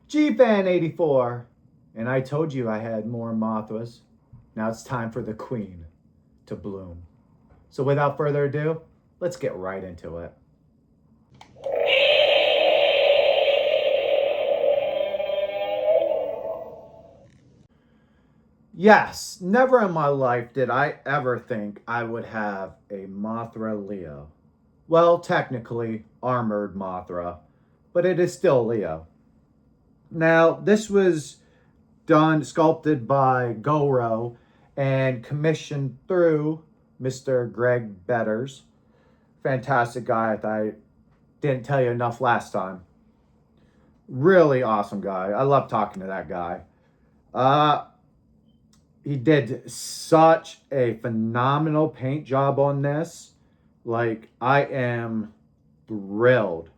Gfan 84. And I told you I had more Mothras. Now it's time for the queen to bloom. So without further ado, let's get right into it. Yes, never in my life did I ever think I would have a Mothra Leo. Well, technically, armored Mothra, but it is still Leo. Now, this was done, sculpted by Gowrow and commissioned through Mr. Greg Betters. Fantastic guy. I didn't tell you enough last time. Really awesome guy. I love talking to that guy. He did such a phenomenal paint job on this. Like, I am thrilled.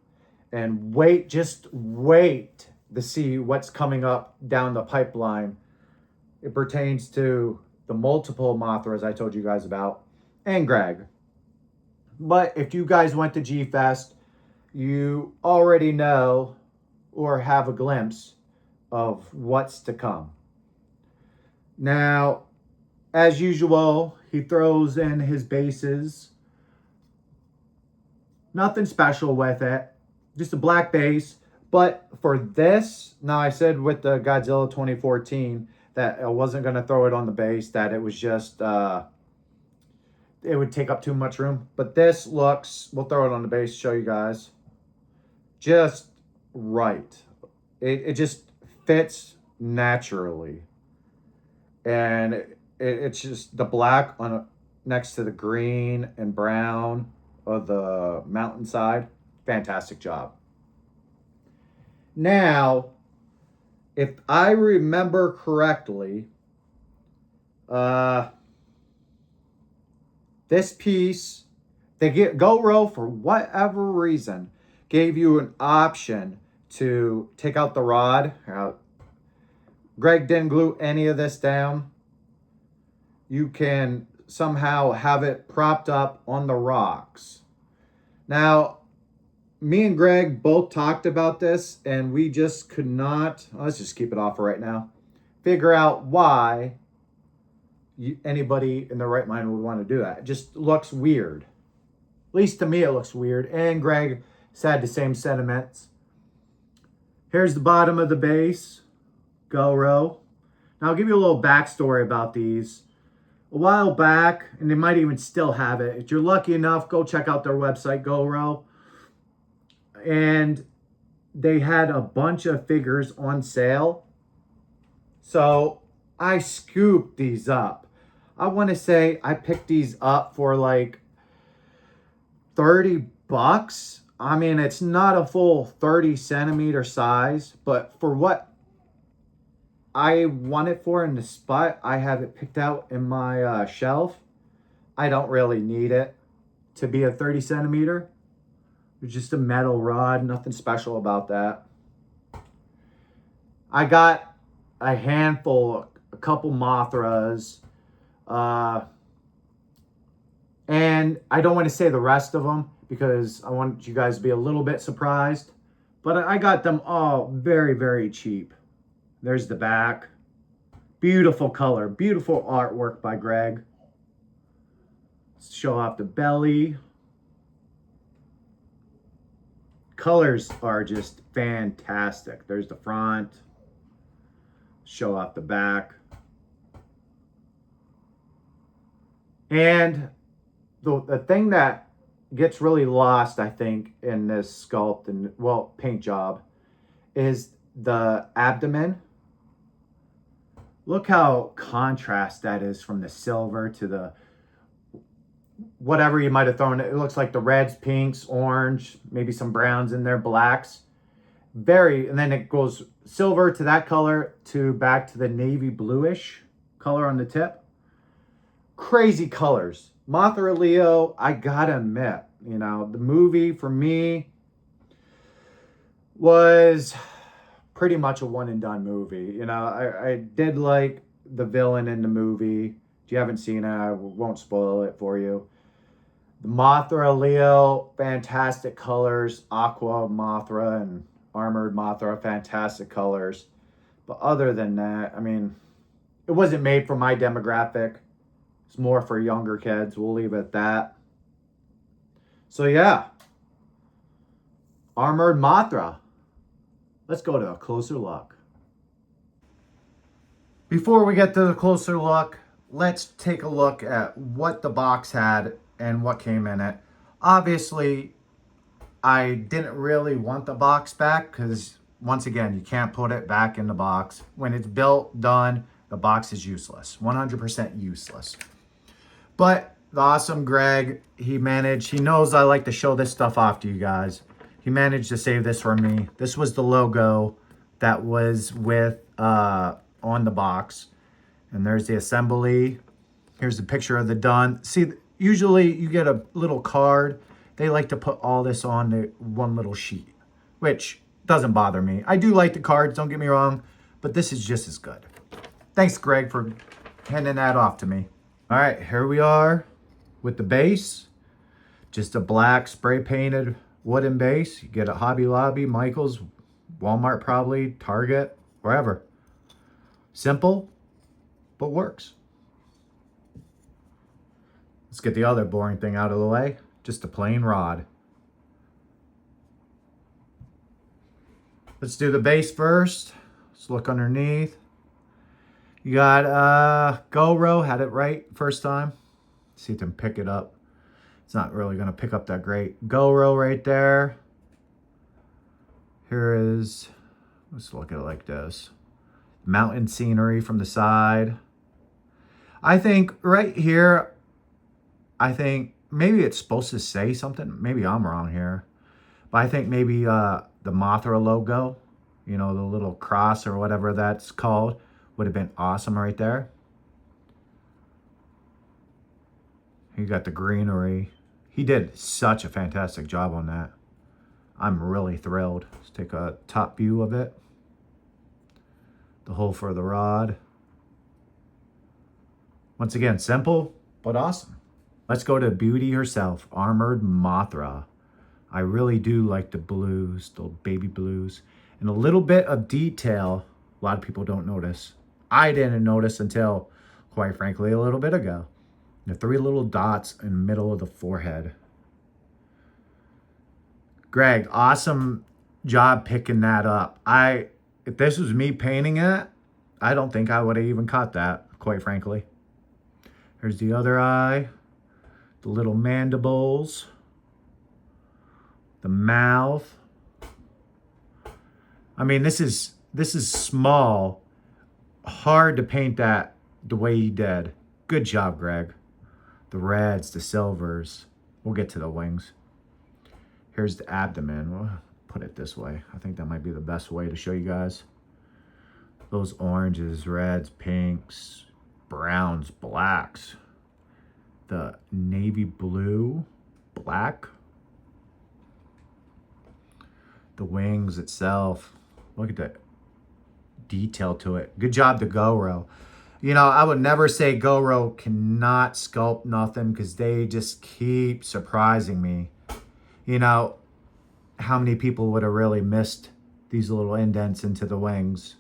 And just wait to see what's coming up down the pipeline. It pertains to the multiple Mothras I told you guys about, and Greg. But if you guys went to G-Fest, you already know or have a glimpse of what's to come. Now, as usual, he throws in his bases. Nothing special with it. Just a black base. But for this, now I said with the Godzilla 2014 that I wasn't going to throw it on the base, that it was just, it would take up too much room. But this looks, we'll throw it on the base, show you guys. Just right. It just fits naturally. And it's just the black on next to the green and brown of the mountainside. Fantastic job. Now, if I remember correctly, this piece, they get Gowrow, for whatever reason, gave you an option to take out the rod. Greg didn't glue any of this down. You can somehow have it propped up on the rocks. Now, me and Greg both talked about this, and we just could not, let's just keep it off right now, figure out why anybody in their right mind would want to do that. It just looks weird. At least to me it looks weird, and Greg said the same sentiments. Here's the bottom of the base, Gowrow. Now I'll give you a little backstory about these. A while back, and they might even still have it. If you're lucky enough, go check out their website, Gowrow. And they had a bunch of figures on sale. So I scooped these up. I want to say I picked these up for like 30 bucks. I mean, it's not a full 30 centimeter size, but for what I want it for in the spot I have it picked out in my shelf, I don't really need it to be a 30 centimeter. It's just a metal rod, nothing special about that. I got a handful, a couple Mothras, and I don't want to say the rest of them because I want you guys to be a little bit surprised, but I got them all very, very cheap. There's the back. Beautiful color. Beautiful artwork by Greg. Let's show off the belly. Colors are just fantastic. There's the front. Show off the back. And the thing that gets really lost, I think, in this sculpt and, well, paint job is the abdomen. Look how contrast that is from the silver to the whatever you might have thrown. It looks like the reds, pinks, orange, maybe some browns in there, blacks. And then it goes silver to that color to back to the navy bluish color on the tip. Crazy colors. Mothra Leo, I gotta admit, you know, the movie for me was pretty much a one and done movie. You know, I did like the villain in the movie. If you haven't seen it, I won't spoil it for you. The Mothra Leo, fantastic colors, aqua Mothra, and Armored Mothra, fantastic colors. But other than that, I mean, it wasn't made for my demographic. It's more for younger kids. We'll leave it at that. So yeah, Armored Mothra. Let's go to a closer look. Before we get to the closer look, let's take a look at what the box had and what came in it. Obviously, I didn't really want the box back because, once again, you can't put it back in the box. When it's built, done, the box is useless. 100% useless. But the awesome Greg, he knows I like to show this stuff off to you guys. He managed to save this for me. This was the logo that was with on the box. And there's the assembly. Here's the picture of the done. See, usually you get a little card. They like to put all this on the one little sheet, which doesn't bother me. I do like the cards, don't get me wrong, but this is just as good. Thanks, Greg, for handing that off to me. All right, here we are with the base. Just a black spray painted wooden base. You get at Hobby Lobby, Michael's, Walmart probably, Target, wherever. Simple, but works. Let's get the other boring thing out of the way. Just a plain rod. Let's do the base first. Let's look underneath. You got Gowrow, had it right first time. See if I can pick it up. It's not really gonna pick up that great. Gowrow right there. Here is, let's look at it like this. Mountain scenery from the side. I think right here, I think maybe it's supposed to say something. Maybe I'm wrong here. But I think maybe the Mothra logo, you know, the little cross or whatever that's called, would have been awesome right there. You got the greenery. He did such a fantastic job on that. I'm really thrilled. Let's take a top view of it. The hole for the rod. Once again, simple, but awesome. Let's go to Beauty herself, Armored Mothra. I really do like the blues, the baby blues. And a little bit of detail, a lot of people don't notice. I didn't notice until, quite frankly, a little bit ago. The 3 little dots in the middle of the forehead. Greg, awesome job picking that up. If this was me painting it, I don't think I would have even caught that, quite frankly. Here's the other eye, the little mandibles, the mouth. I mean, this is small, hard to paint that the way he did. Good job, Greg. The reds, the silvers. We'll get to the wings. Here's the abdomen. We'll put it this way. I think that might be the best way to show you guys. Those oranges, reds, pinks, browns, blacks. The navy blue, black. The wings itself. Look at that detail to it. Good job to Gowrow. You know, I would never say Gowrow cannot sculpt nothing because they just keep surprising me. You know, how many people would have really missed these little indents into the wings?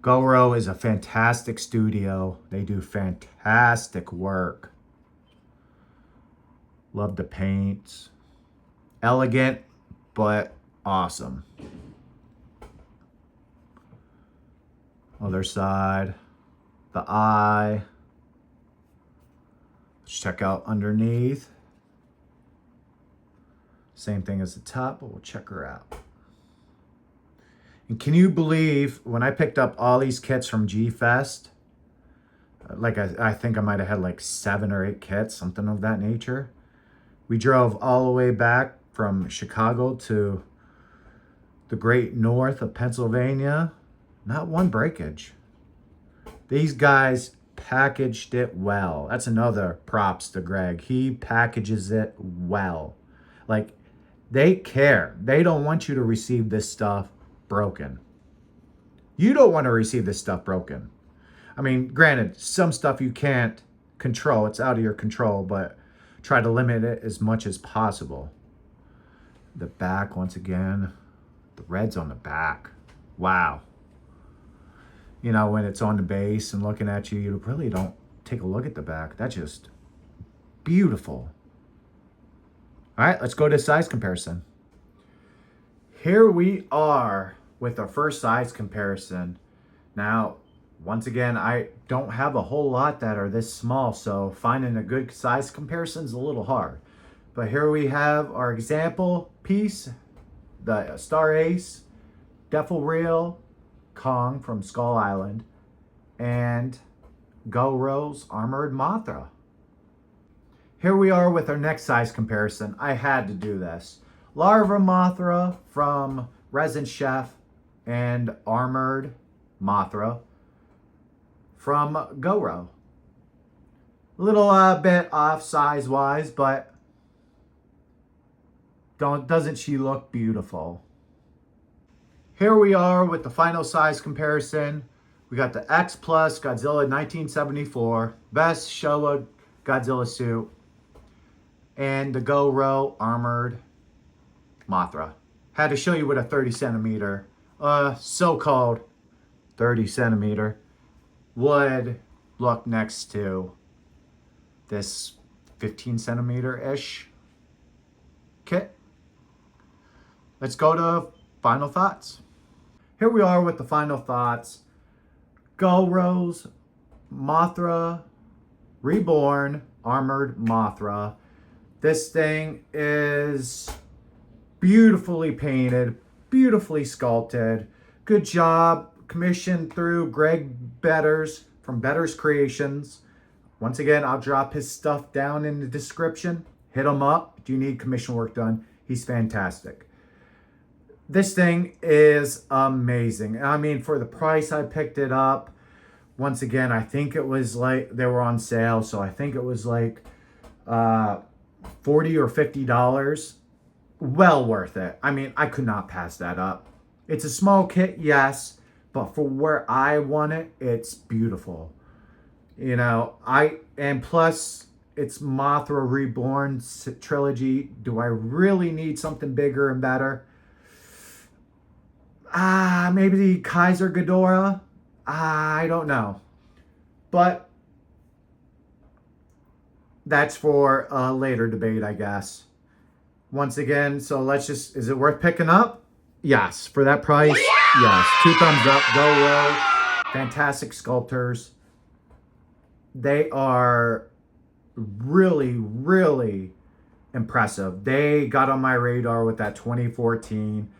Gowrow is a fantastic studio. They do fantastic work. Love the paints. Elegant, but awesome. Other side. The eye. Let's check out underneath. Same thing as the top, but we'll check her out. And can you believe when I picked up all these kits from Gfest, like I think I might have had like 7 or 8 kits, something of that nature. We drove all the way back from Chicago to the great north of Pennsylvania. Not one breakage. These guys packaged it well. That's another props to Greg. He packages it well. Like, they care. They don't want you to receive this stuff broken. You don't want to receive this stuff broken. I mean, granted, some stuff you can't control. It's out of your control, but try to limit it as much as possible. The back, once again, The red's on the back. Wow. You know, when it's on the base and looking at you, you really don't take a look at the back. That's just beautiful. All right, let's go to size comparison. Here we are with our first size comparison. Now, once again, I don't have a whole lot that are this small, so finding a good size comparison is a little hard. But here we have our example piece, the Star Ace, Defil Reel, Kong from Skull Island, and Gowrow's Armored Mothra. Here we are with our next size comparison. I had to do this. Larva Mothra from Resin Chef and Armored Mothra from Gowrow. A little bit off size-wise, but doesn't she look beautiful? Here we are with the final size comparison. We got the X Plus Godzilla 1974, best Showa Godzilla suit, and the Gowrow Armored Mothra. Had to show you what a 30 centimeter, so-called 30 centimeter would look next to this 15 centimeter-ish kit. Let's go to final thoughts. Here we are with the final thoughts. Gowrow's Mothra Reborn Armored Mothra. This thing is beautifully painted, beautifully sculpted. Good job. Commissioned through Greg Betters from Betters Creations. Once again, I'll drop his stuff down in the description. Hit him up. Do you need commission work done? He's fantastic. This thing is amazing. I mean, for the price I picked it up, once again, I think it was like, they were on sale, so I think it was like $40 or $50. Well worth it. I mean, I could not pass that up. It's a small kit, yes, but for where I want it, it's beautiful. You know, and plus, it's Mothra Reborn trilogy. Do I really need something bigger and better? Maybe the Kaiser Ghidorah. I don't know. But that's for a later debate, I guess. Once again, so let's just, is it worth picking up? Yes. For that price, yes. 2 thumbs up. Gowrow. Fantastic sculptors. They are really, really impressive. They got on my radar with that 2014.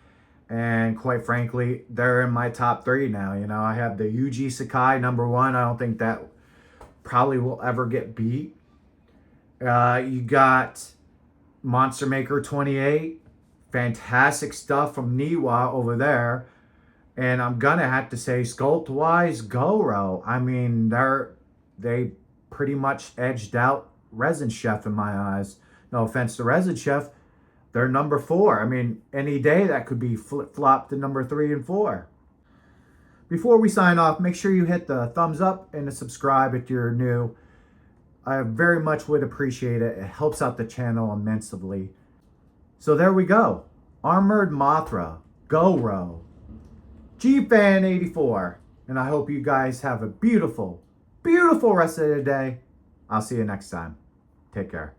And quite frankly, they're in my top 3 now. You know, I have the Yuji Sakai #1. I don't think that probably will ever get beat. You got Monster Maker 28. Fantastic stuff from Niwa over there. And I'm going to have to say, sculpt-wise, Gowrow. I mean, they pretty much edged out Resin Chef in my eyes. No offense to Resin Chef. They're #4. I mean, any day that could be flip-flopped to #3 and 4. Before we sign off, make sure you hit the thumbs up and the subscribe if you're new. I very much would appreciate it. It helps out the channel immensely. So there we go. Armored Mothra, Gowrow, Gfan 84. And I hope you guys have a beautiful, beautiful rest of the day. I'll see you next time. Take care.